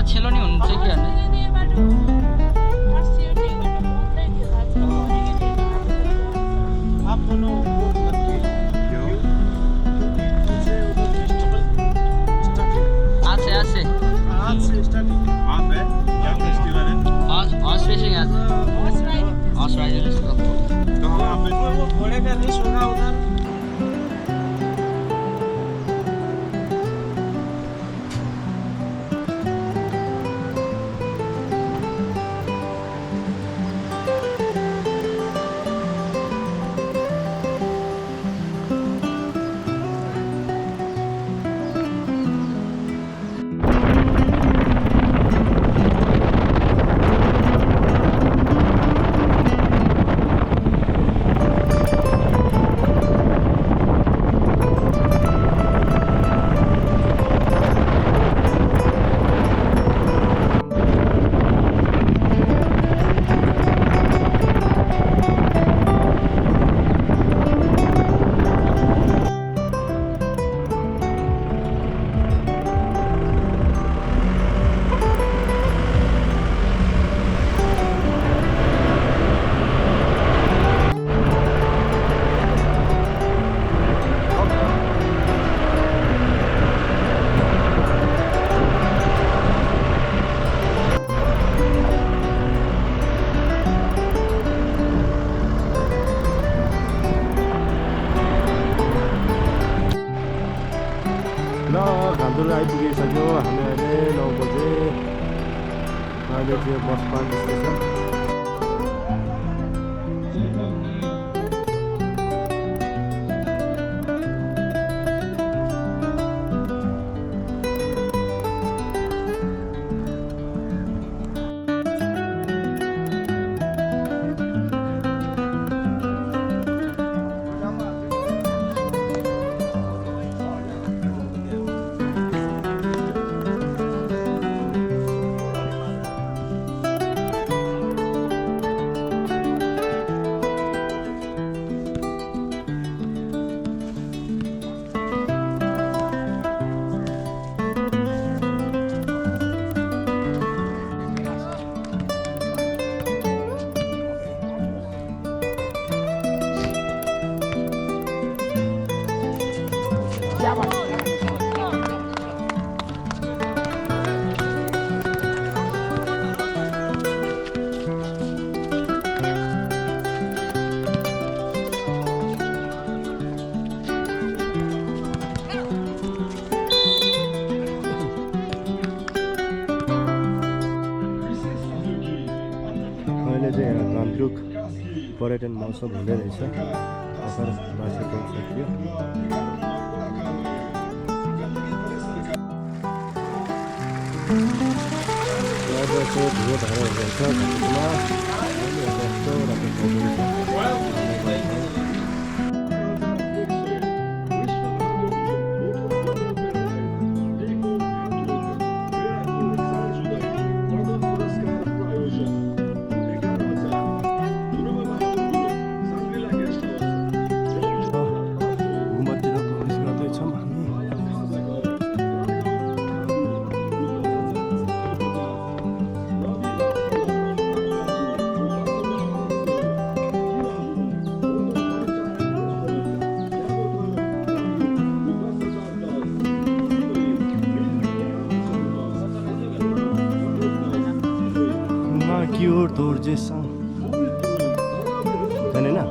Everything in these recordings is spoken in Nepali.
छेलो नि हुनु चाहिँ के गर्ने आज से स्टार्टिंग हां पे क्या फेस्टिवल है हॉर्स रेसिंग आज हॉर्स राइडिंग तो हम आप घोड़े का रेस होगा उधर घामदुल आइपुगिसक्यो हामी अहिले 9 बजे अहिले चाहिँ बस पार्क स्टेसन यहाँ गान्तोक पर्यटन महोत्सव हुँदै रहेछ अफर मासिक सकियो Cure Dorjesan. Kan na?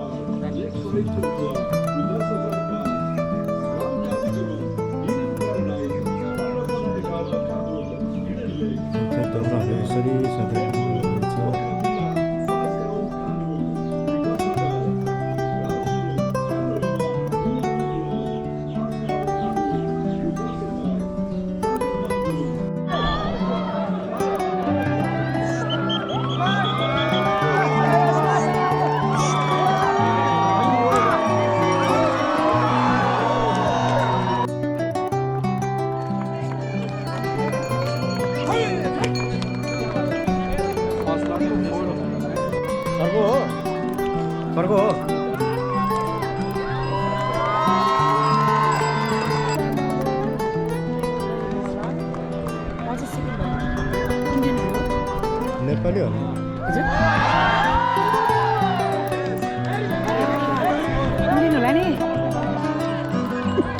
होला नि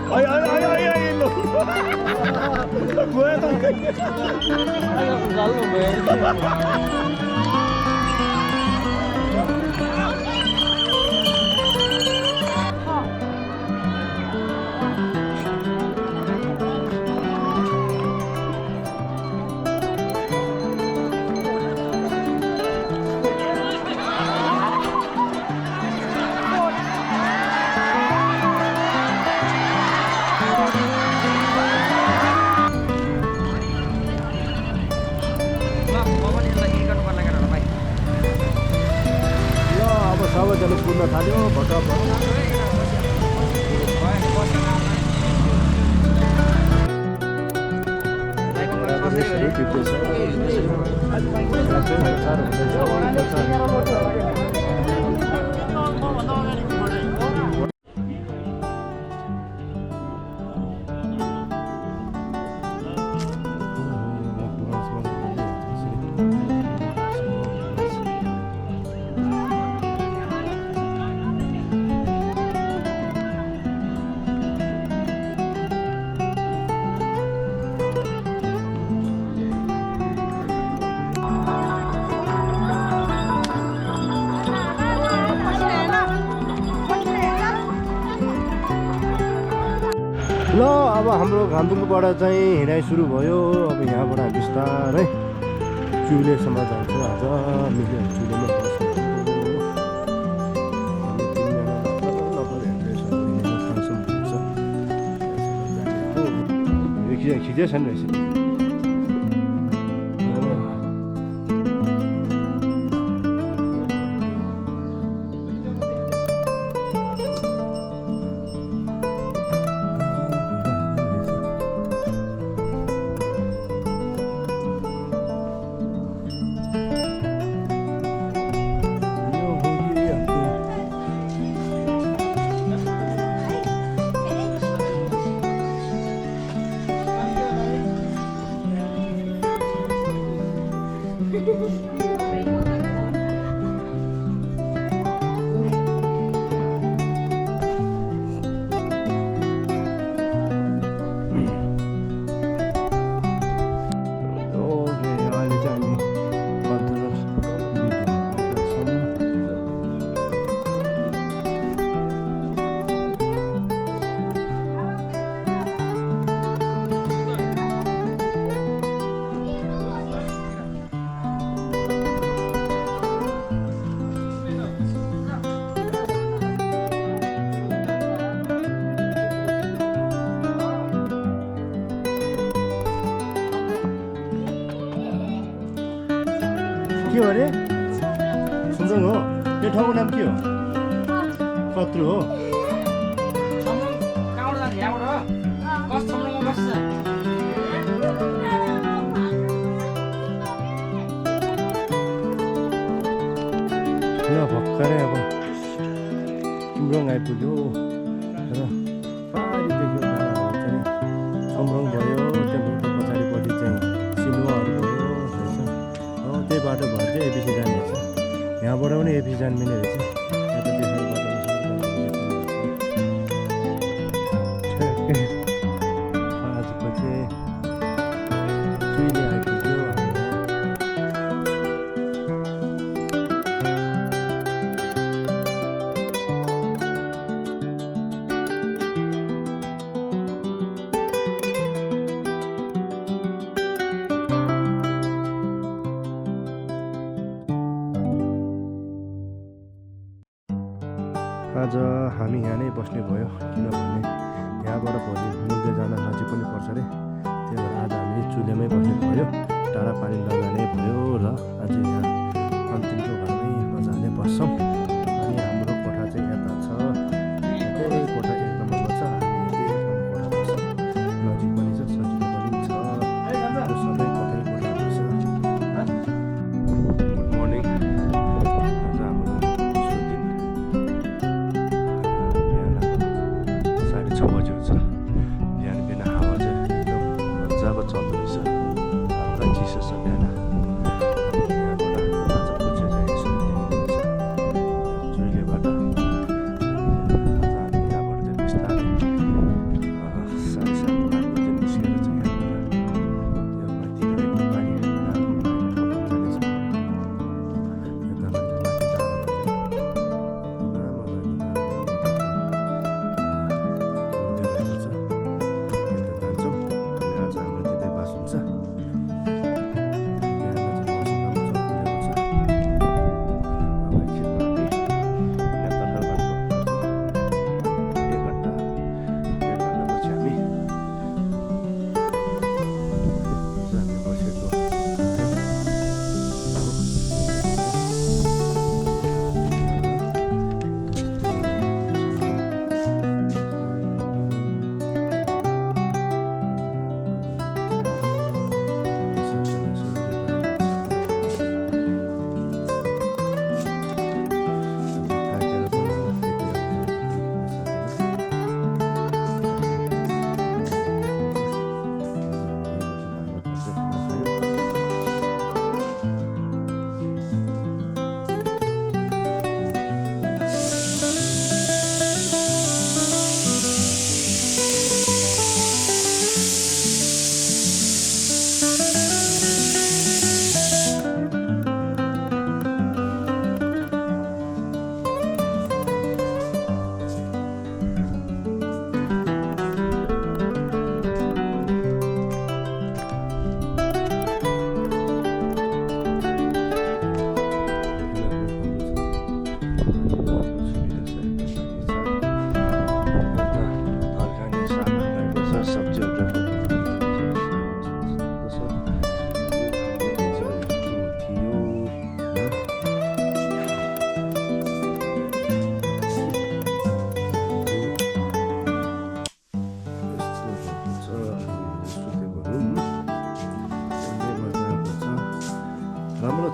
Ay, no. Bueno. सबैजना कुद्न थाल्यो भटक ल अब हाम्रो घामदुङबाट चाहिँ हिँडाइ सुरु भयो। अब यहाँबाट हामी बिस्तारै चुइलेसम्म जान्छौँ। आज मिल्यो चुइलेमा खिचेको छैन रहेछ। के हो अरे सुन्दर हो यो ठाउँको नाम के हो कत्रु हो ल भर्खरै अब कुम्रङ आइपुग्यो र पारिदेखि चाहिँ सम्रङ भयो त्यहाँबाट पछाडिपट्टि चाहिँ सिनुवाहरू भयो रहेछ त्यही बाटो भएर चाहिँ एपिसी जाने रहेछ यहाँबाट पनि एपिसी जान्मिने रहेछ आजको चाहिँ चुइले आइपुग्यो आज हामी यहाँ नै बस्ने भयो किनभने यहाँबाट भोलि मुग्दै जान नजिक पनि पर्छ अरे त्यही भएर आज हामी चुलेमै बस्ने भयो टाढा पानी नजाने भयो र आज यहाँ अन्तिमको घरमै मजाले बस्छौँ अनि हाम्रो कोठा चाहिँ यता छ यतै कोठा एक नम्बरमा छ हामी यतै कोठा बस्छौँ नजिक पनि छ सजिलो पनि छ सबै कोठै कोठाहरू छ गुड मर्निङ आज हाम्रो बिहान बिहान हावा चाहिँ एकदम मजाको चल्दो रहेछ हल्का चिसो छ बिहान यहाँबाट आज पुच्चे चाहिँ यसो देखिँदो रहेछ चुइलेबाट आज हामी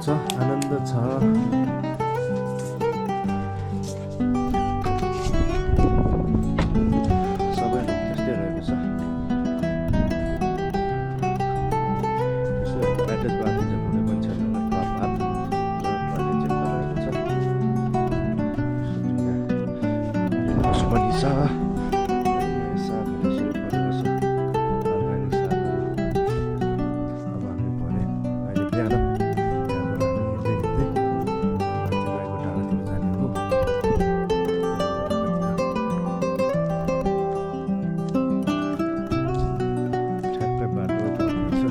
छ, आनन्द छ। सबै त्यस्तै रहेको छ। यसो एट्याच बाथरुम चाहिँ कुनै पनि छैन, हात टोयलेट चाहिँ रहेको छ। यसो पनि छ। सागहरू यसरी फलेको छ, अर्ग्यानिक सागहरू। अब हामी परे अहिले बिहान यहाँबाट हामी हिँड्दै माथि गएको डाँडातिर जाने हो। ठ्याक्कै बाटो पर्नेछ।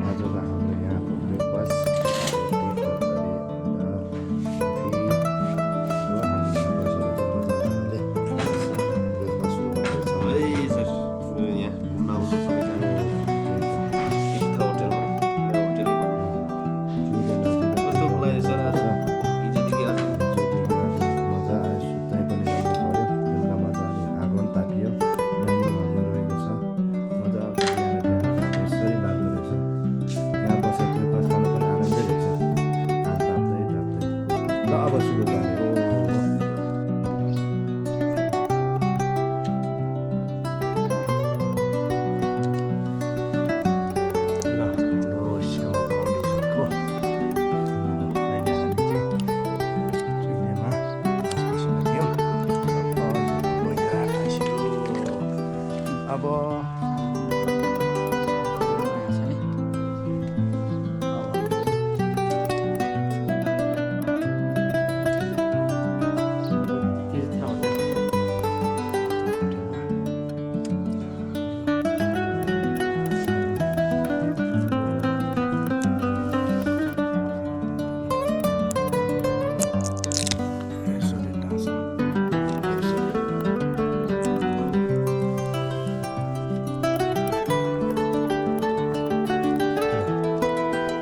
आजको हाम्रो यहाँको ब्रेकफास्ट अब सुरु गर्ने हो। ल हाम्रो सेवा फाउन्डेसनको अहिले हामी चाहिँ चुइनेमा बसिरहेका थियौँ। अब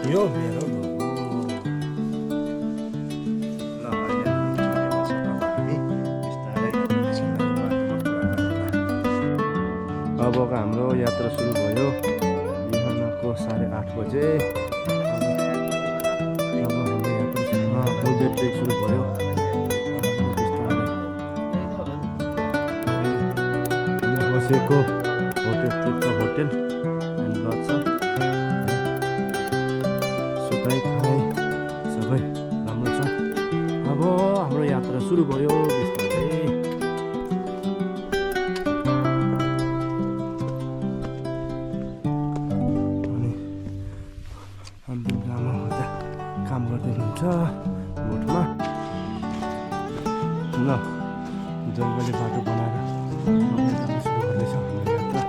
यो मेरो लोगो। ल अहिले हामी चुइनेमा छौँ। अब हामी बिस्तारै एकछिनमा बाटोमा पुरा गरौँला। अबको हाम्रो यात्रा सुरु भयो बिहानको 8:30 बजे। अब हाम्रो यात्रा बुलबेट ट्रेक सुरु भयो। बिस्तारै बसेको hotel Tirtha hotel and lodge छ। सुताइ खाइ सबै राम्रो छ। अब हाम्रो यात्रा सुरु भयो बिस्तारै। अनि हाम्रो आमा उता काम गर्दै हुनुहुन्छ बोटमा। ल जङ्गली बाटो बनाएर सुरु गर्दैछ हाम्रो यात्रा।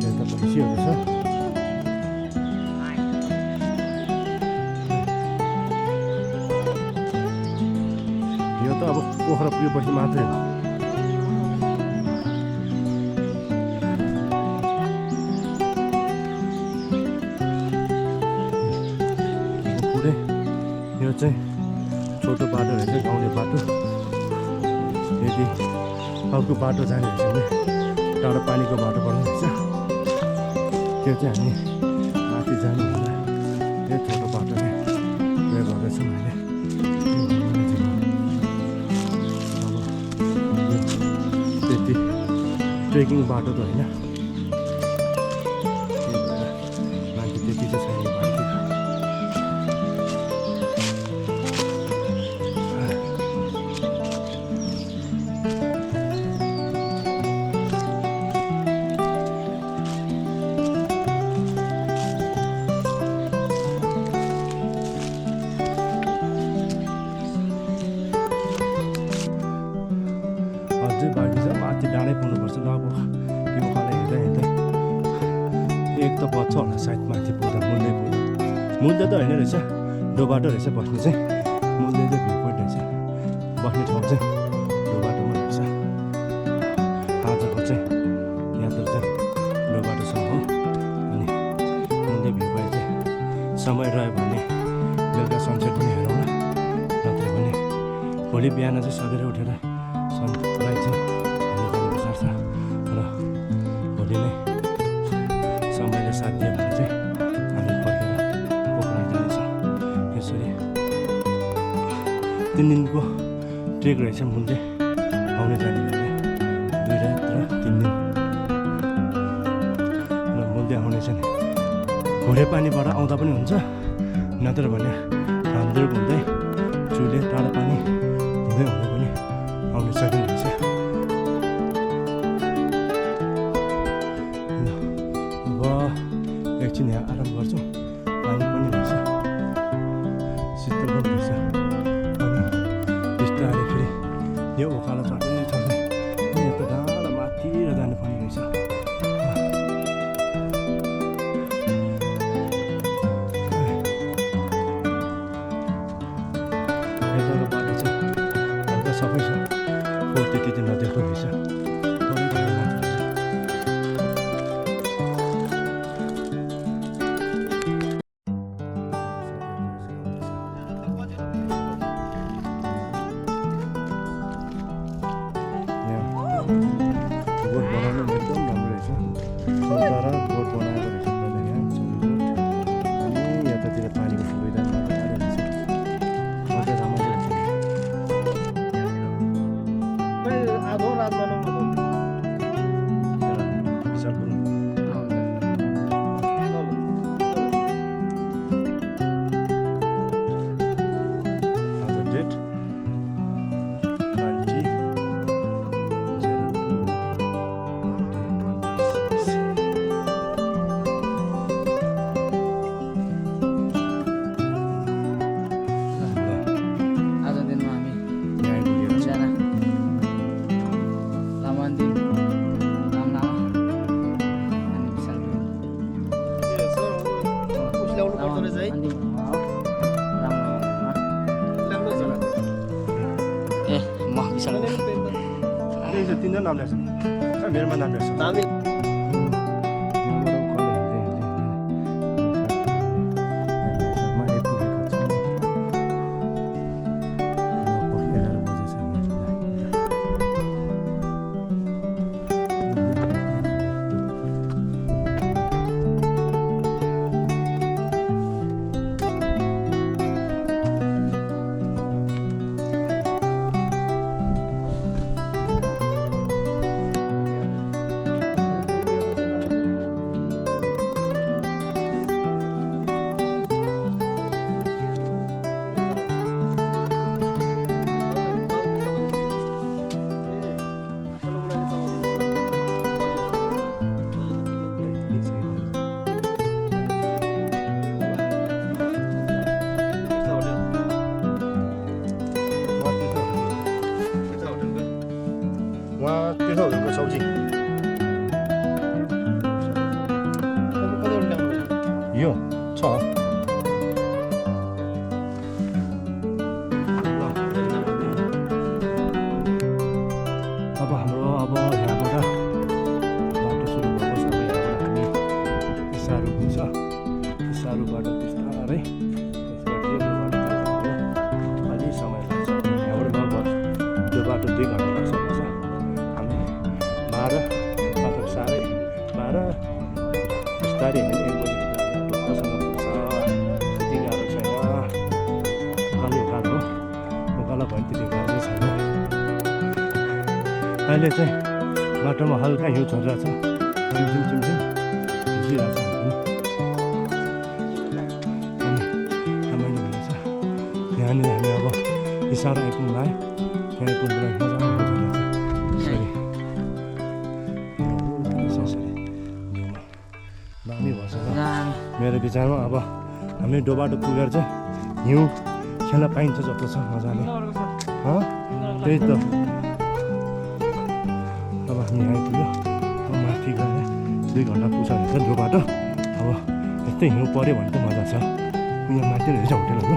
यता पैसीहरू छ। यो त अब पोखरा पुगेपछि मात्रै हो। पुरै यो चाहिँ छोटो बाटो रहेछ, गाउँले बाटो। यदि अर्को बाटो जाने रहेछ भने टाढो पानीको बाटो पर्ने रहेछ। त्यो चाहिँ हामी माथि जानुभन्दा यो छोटो बाटो नै प्रयोग गर्दैछौँ अहिले। त्यति ट्रेकिङ बाटो त होइन, त्यही भएर मान्छे त्यति चाहिँ छैन बाटोतिर। अझै बाँकी छ, माथि डाँडै पुग्नुपर्छ। ल अब त्यो उकालो हेर्दै हेर्दै एक त बज्छ होला सायद माथि पुग्दा। मुल्दै त होइन रहेछ, डो बाटो रहेछ बस्ने चाहिँ। मुल्दै चाहिँ भ्यू पोइन्ट रहेछ, बस्ने ठाउँ चाहिँ डो बाटोमा रहेछ। आजको चाहिँ यात्रा चाहिँ डो बाटोसम्म हो। अनि मुल्दै भ्यू पोइन्ट चाहिँ समय रह्यो भने बेलुका सनसेट पनि हेरौँ न। नत्र भने भोलि बिहान चाहिँ सकेर उठेर सनराइज चाहिँ 3 दिनको ट्रेक रहेछ मुल्ले आउने जाने गर्ने 2 रात र 3 दिन र मुल्ले आउने चाहिँ घोडे पानीबाट आउँदा पनि हुन्छ नत्र भने भान्देर घुम्दै चुले टाढा पानी हुँदै हुँदै पनि आउन सकिन्छ अब एकछिन यहाँ आराम गर्छौँ पानी पनि रहेछ शीतल पनि रहेछ अनि बिस्तारै फेरि यो उकालो चढ्दै चढ्दै यता डाँडा माथितिर जानुपर्ने रहेछ यताको बाटो चाहिँ हल्का सफै छ फोहोर त्यति नदेख्दो रहेछ बोट बनाउनु एकदम राम्रो रहेछ तर बोट बनाएको रहेछ पहिला यहाँ अनि यतातिर पानीको सुविधा मजाले रहेछ मजा रमाइलो रहेछ आधो रात तिनजना नाम ल्याएको छ मेरोमा नाम ल्याएको छ तीर्थहरूको सब्जी यो छ अब हाम्रो यहाँबाट बाटो सुरु भएको छ यहाँबाट हामी इसारू हुन्छ इसारूबाट बिस्तारै अलि समय लाग्छ यहाँबाट लगभग त्यो बाटो 2 घन्टा लाग्छ बाटो साह्रै 12 बिस्तारै हिँड्ने 1 बजीसँग पुग्छ त्यति गाह्रो छैन उकालो उकालो उकालो भयो त्यति गाह्रो छैन अहिले चाहिँ बाटोमा हल्का हिउँ झरिरहेको छ चिमचिम भिजिरहेको छ अनि रमाइलो हुनेछ यहाँनिर हामी अब इसारा आइपुग्नु आयो त्यहाँ आइपुग्नुलाई मजाले दामी भन्छ मेरो विचारमा अब हामी डोबाटो पुगेर चाहिँ हिउँ खेल्न पाइन्छ जस्तो छ मजाले त्यही त अब हामी आइपुग्यो माथि गएर 2 घन्टा पुग्छ भनेको डोबाटो अब यस्तै हिउँ पऱ्यो भने त मजा छ यहाँ माथि रहेछ होटेलहरू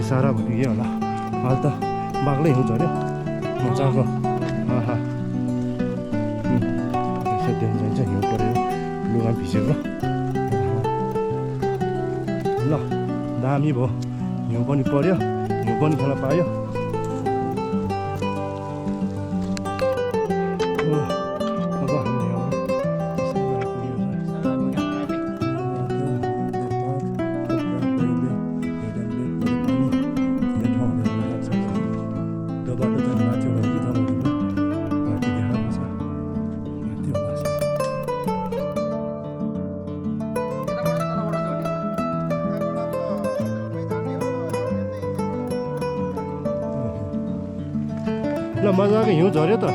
इसारा भन्ने के होला अहिले त बाक्लै हिउँ झऱ्यो मजाको यसो देख्नु जान्छ हिउँ पऱ्यो लुगा भिजेको ल दामी भयो हिउँ पनि पऱ्यो हिउँ पनि खेल्न पायो अब हामी ल मजाको हिउँ झऱ्यो त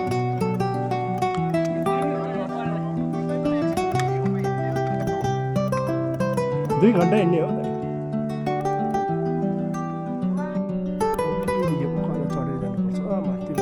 दुई घन्टा हिँड्ने हो चढेर जानुपर्छ माथि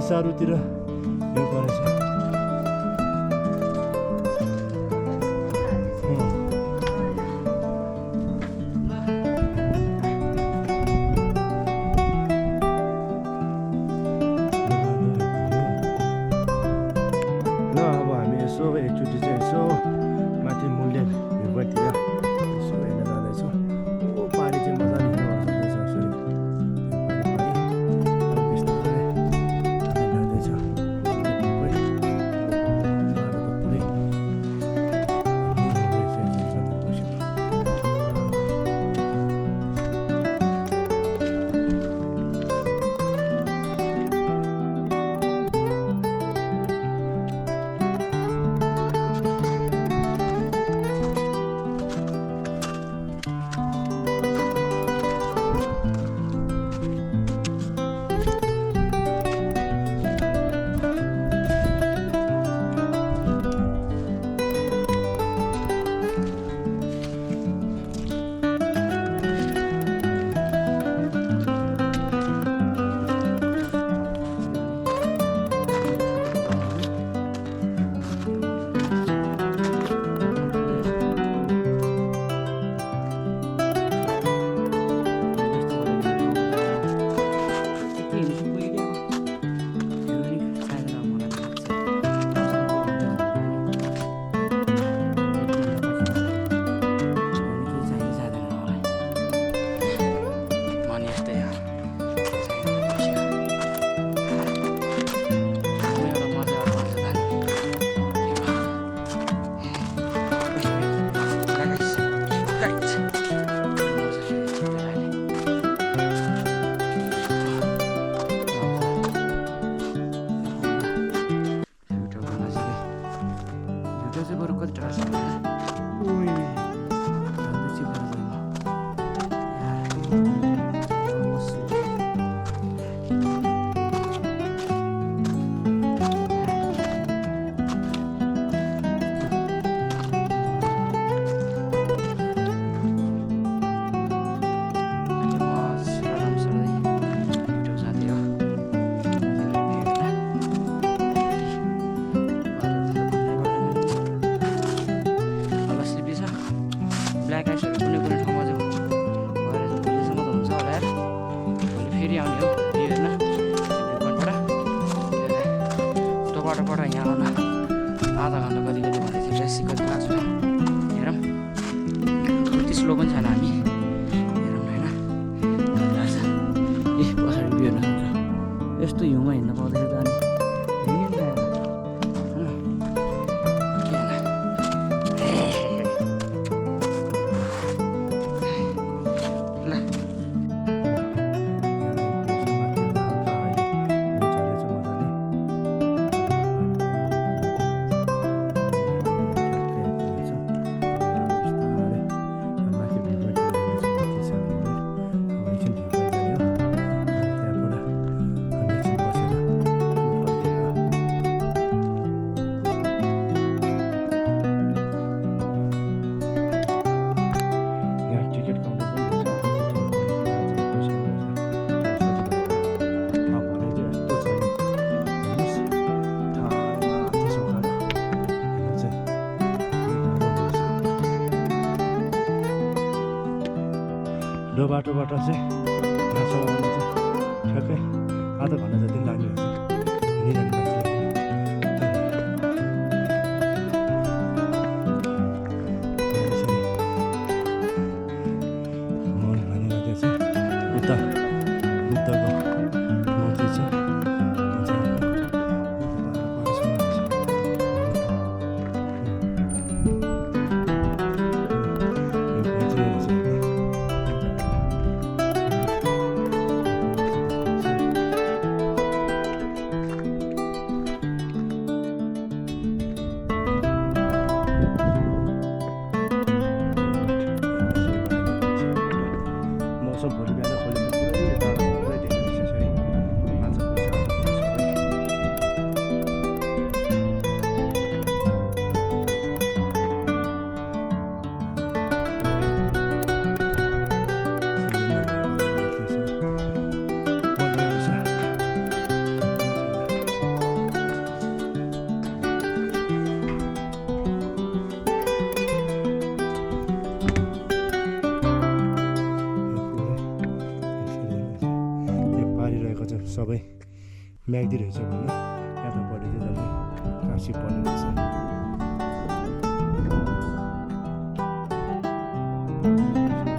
चारैतिर हिउँ परेछ। यसो एकचोटि चाहिँ यसो माथि मूल्य भिउतिर यसो हेर्न जाँदैछौँ। ओ पारि चाहिँ मजाले हिँड्नु आउँदैछ यसरी बिस्तारै जाँदैछ। ब्ल्याक आइसहरू कुनै कुनै ठाउँमा चाहिँ भएर भोलिसम्म त हुन्छ होला यार। भोलि फेरि आउने हो यो हेर्न घन्टाबाट टोपाटोबाट यहाँ आउन आधा घन्टा कति कति भन्दै थियो। ट्राफिक कति लाग्छ हेरौँ। त्यति स्लो पनि छैन हामी हेरौँ होइन। ए पछाडि भ्यू हेर्न यस्तो हिउँमा हिँड्न पाउँदैछ त अनि यो बाटोबाट चाहिँ यहाँसम्म आउनु चाहिँ ठ्याक्कै आधा घन्टा जति लाग्ने रहेछ हिँडिरहने मान्छेले। मन भनिरहेको चाहिँ उता बुद्धको मूर्ति छ। भोलि बिहान खोलेर पुरै यता पुरै धेरै विशेष सबै म्याग्दी रहेछ भने यतापट्टि चाहिँ जम्मै काँसी पर्ने रहेछ।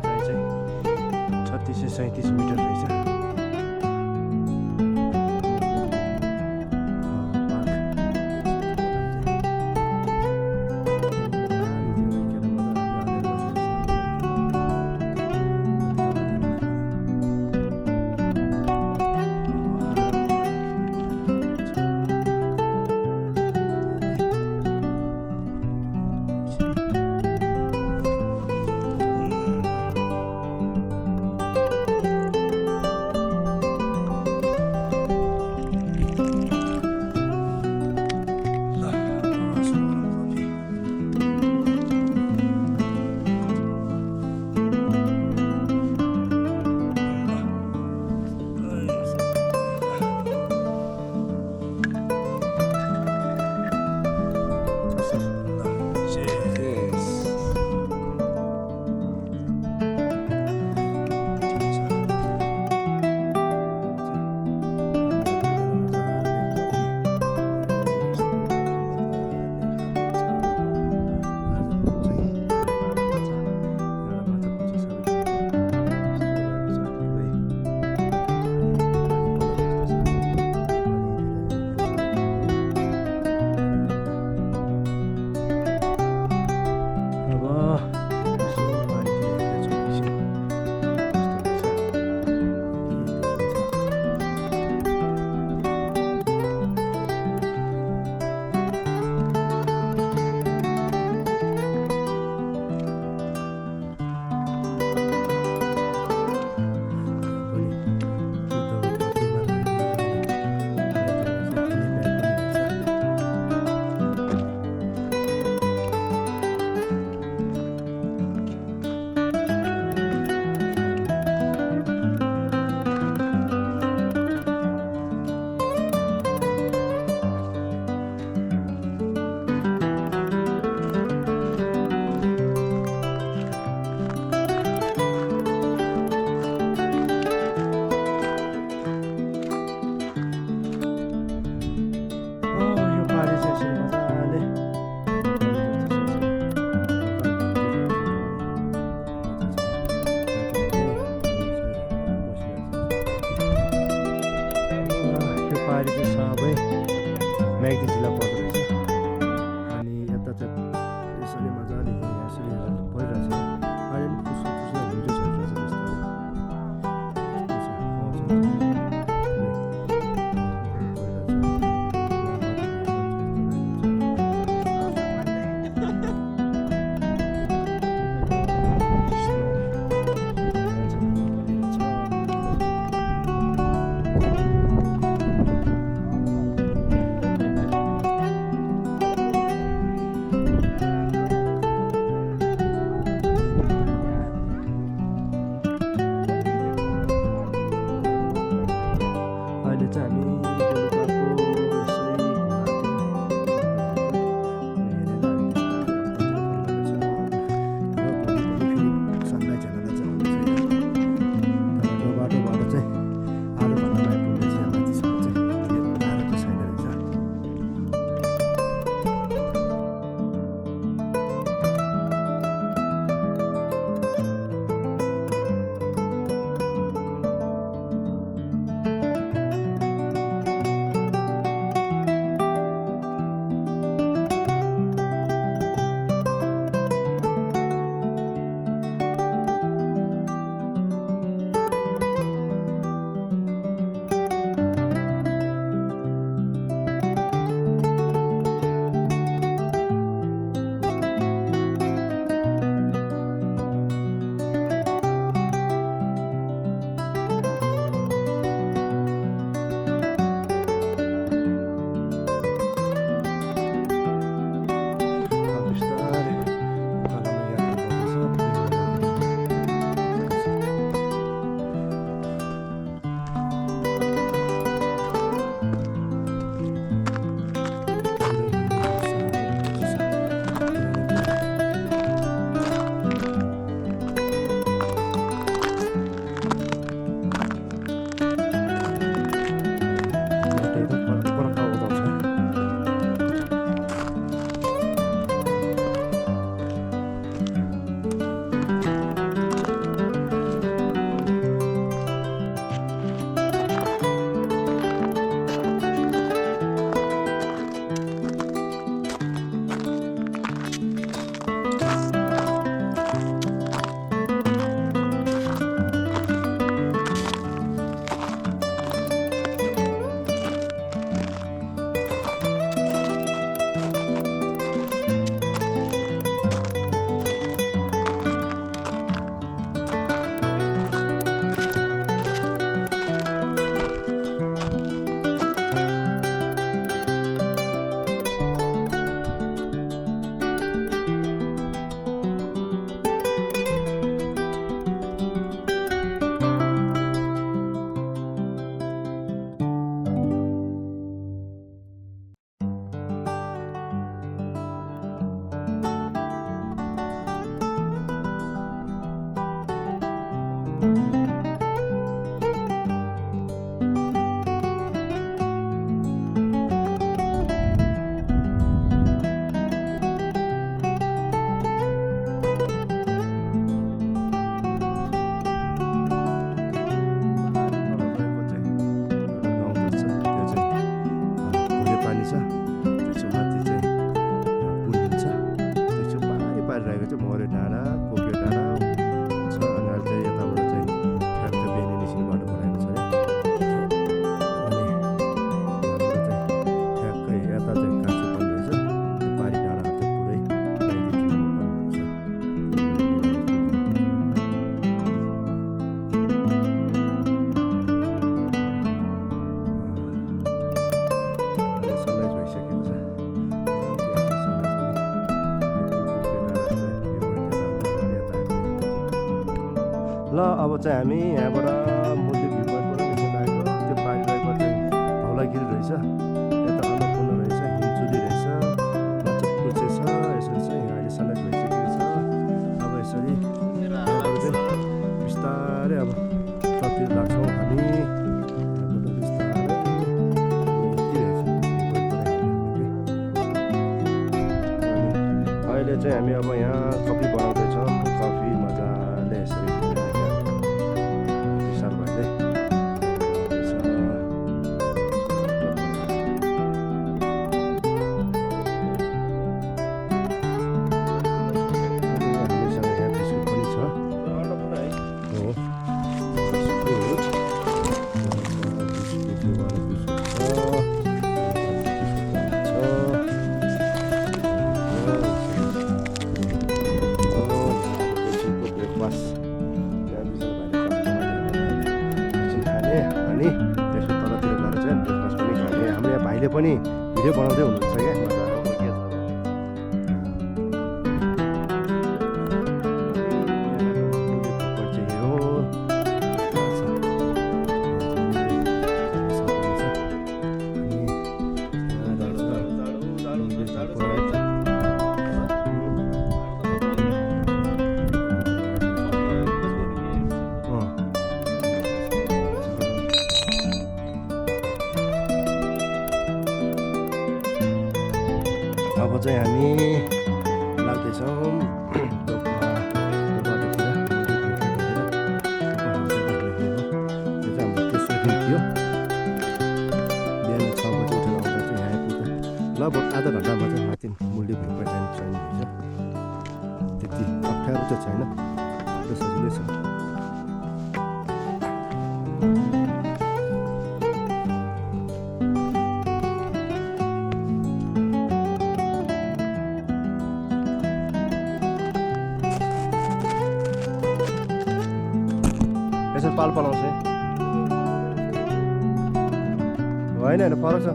उचाइ चाहिँ 3637 मिटर रहेछ। म्याग्दी जिल्ला पर्दो रहेछ। अनि यता चाहिँ यसरी मजाले यसरी परिरहेछ। अहिले पनि पुस्नु भिडियो चलिरहेछ बिस्तारै। अब चाहिँ हामी यहाँबाट मूल्य भ्यू पोइन्टबाट निस्केर आएको त्यो पारिरहेको चाहिँ धौलागिरी रहेछ, यता अन्नपूर्ण रहेछ, हिमचुली रहेछ, लचकपुचे छ, यसरी चाहिँ यहाँ अहिले सनराइज भइसकेको छ। अब यसरी बिस्तारै अब ततिर लाग्छौँ हामी। यहाँबाट बिस्तारै अहिले चाहिँ हामी अब यहाँ कफी बनाउँदैछौँ। कफी मजाले यसरी विशाल भाइले हामीसँग यहाँ बिस्कुट पनि छ। हो भाइले पनि भिडियो बनाउँदै हुनुहुन्छ क्या अब चाहिँ हामी लाग्दैछौँ तेस्रो दिन थियो। बिहान 6 बजी उठेर आउँदा चाहिँ यहाँ आइपुग्दा लगभग आधा घन्टामा चाहिँ माथि मूल्य भ्यू पोइन्ट जाने ट्रेन हुन्छ। त्यति अप्ठ्यारो चाहिँ छैन, सजिलै छ। यसरी पाल पलाउँछ होइन होइन फरक छ।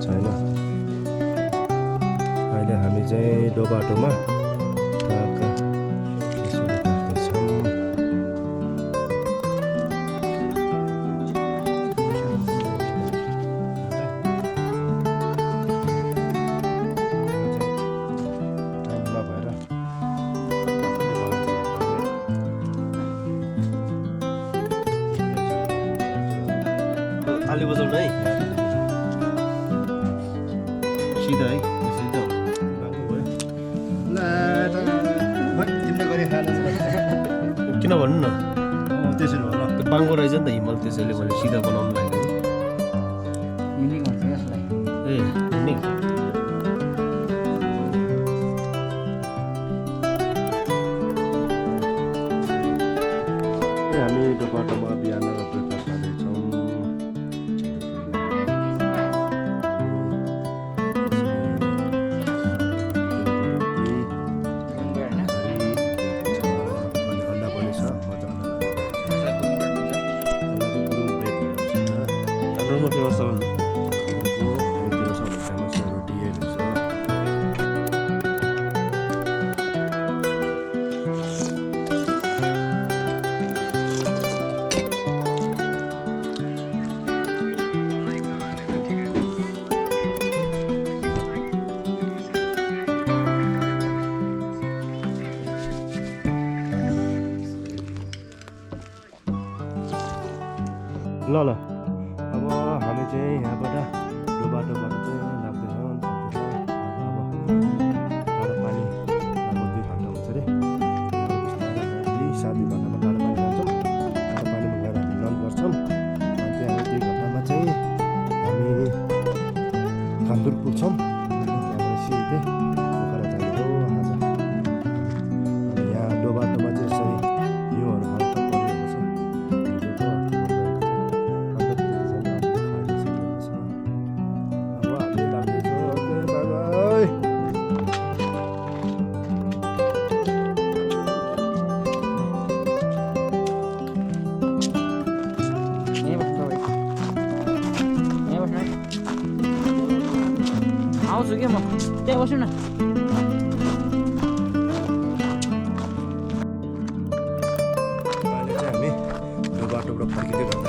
छैन। अहिले हामी चाहिँ डोबाटोमा ताली बजाउनु है सिधा है सिधा किन भन्नु न त्यसरी होला त्यो बाङ्गो रहेछ नि त हिमाल, त्यसैले मैले सिधा बनाउनु लाग्यो ए मिनिङ। हामी डोबाटोमा बिहान ब्रेकफास्ट गर्दैछौँ। अन्डा पनि छ, हाम्रोमा फेमस छ भन्नु रोटी छ। ल ल अब हामी चाहिँ यहाँबाट यो बाटोबाट चाहिँ लाग्दैछौँ टाढा पानी लगभग 2 घन्टा हुन्छ अरे बिस्तारै 7 घन्टामा टाढा पानी जान्छौँ टाढा पानीमा गएर हामी रन गर्छौँ अनि त्यहाँ 2 घन्टामा चाहिँ हामी कान्दुर पुग्छौँ त्यहाँबाट सिधै पोखरा जाने हो आज अनि यहाँ डो बाटोमा चाहिँ यसरी हिउँहरू हल्का परिरहेको छ हिजोको अन्त खाली सकिएको छ अब हामी लाग्दैछौँ ओके बाई बाई यहीँ बस्नु तपाईँ यहीँ बस्नु है आउँछु क्या म त्यहाँ बस्नु न अहिले चाहिँ हामी यो बाटोबाट फर्किँदै गर्दा